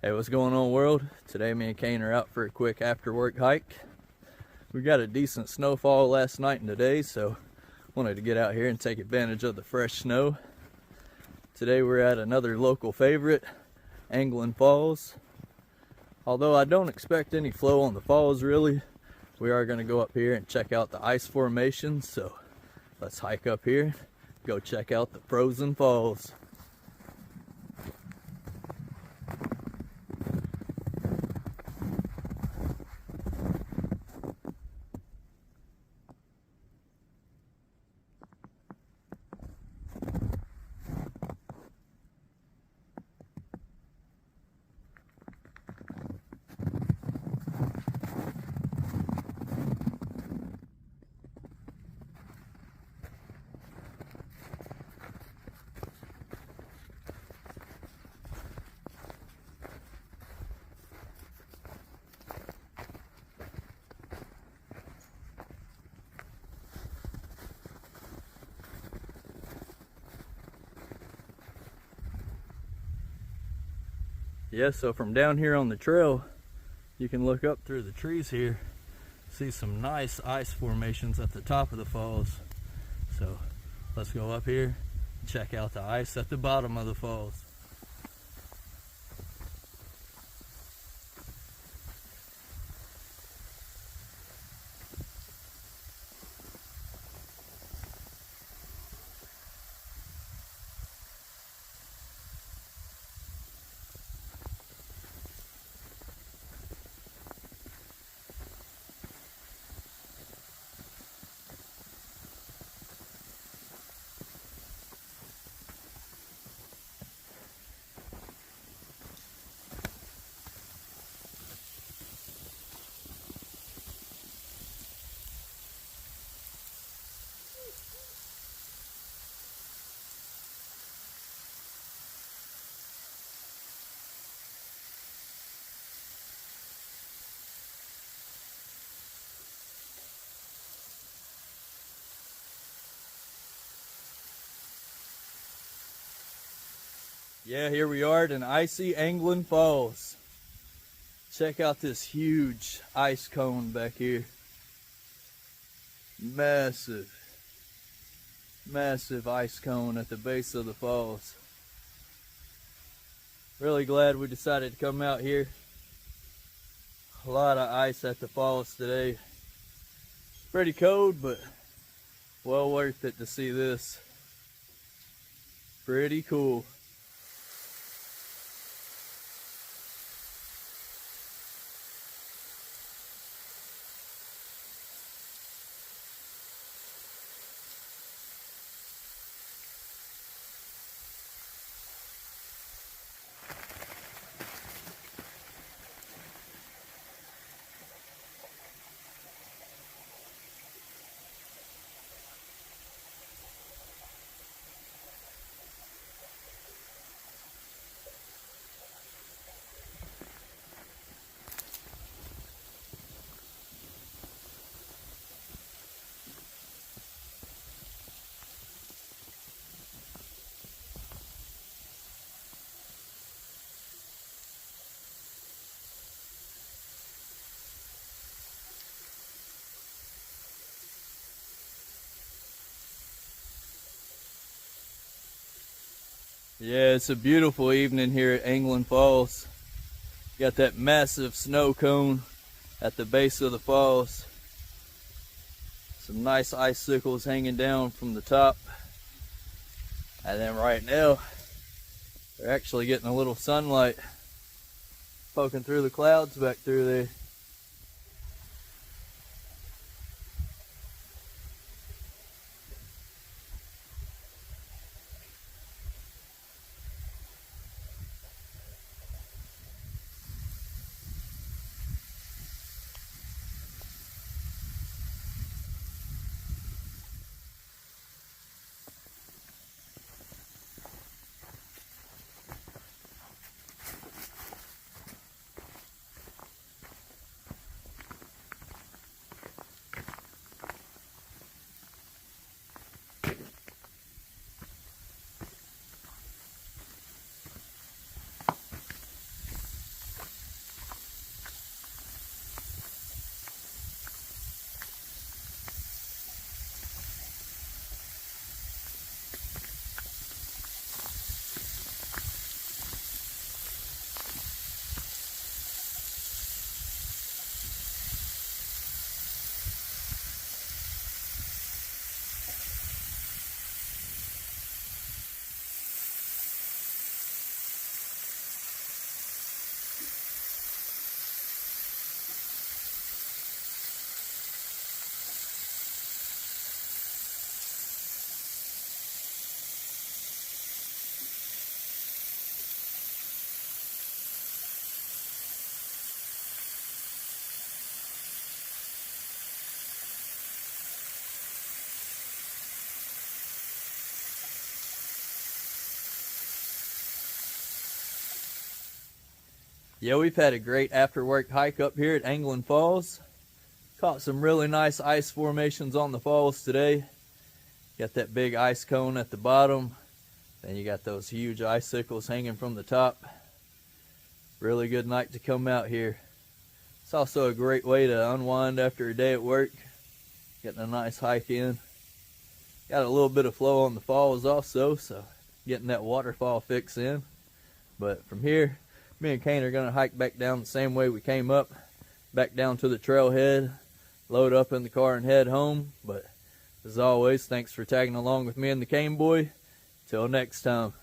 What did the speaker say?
Hey, what's going on, world? Today me and Kane are out for a quick after work hike. We got a decent snowfall last night and today, so wanted to get out here and take advantage of the fresh snow. Today we're at another local favorite, Anglin Falls. Although I don't expect any flow on the falls really, we are going to go up here and check out the ice formations, so let's hike up here, go check out the frozen falls. Yeah, so from down here on the trail, you can look up through the trees here, see some nice ice formations at the top of the falls. So let's go up here and check out the ice at the bottom of the falls. Yeah, here we are at an icy Anglin Falls. Check out this huge ice cone back here. Massive ice cone at the base of the falls. Really glad we decided to come out here. A lot of ice at the falls today. Pretty cold, but well worth it to see this. Pretty cool. Yeah, it's a beautiful evening here at Anglin Falls. Got that massive snow cone at the base of the falls. Some nice icicles hanging down from the top. And then right now, they're actually getting a little sunlight poking through the clouds back through there. Yeah, we've had a great after work hike up here at Anglin Falls. Caught some really nice ice formations on the falls today. Got that big ice cone at the bottom. Then you got those huge icicles hanging from the top. Really good night to come out here. It's also a great way to unwind after a day at work. Getting a nice hike in. Got a little bit of flow on the falls also, so getting that waterfall fix in. But from here, me and Kane are going to hike back down the same way we came up. Back down to the trailhead, load up in the car and head home. But as always, thanks for tagging along with me and the Kane boy. Till next time.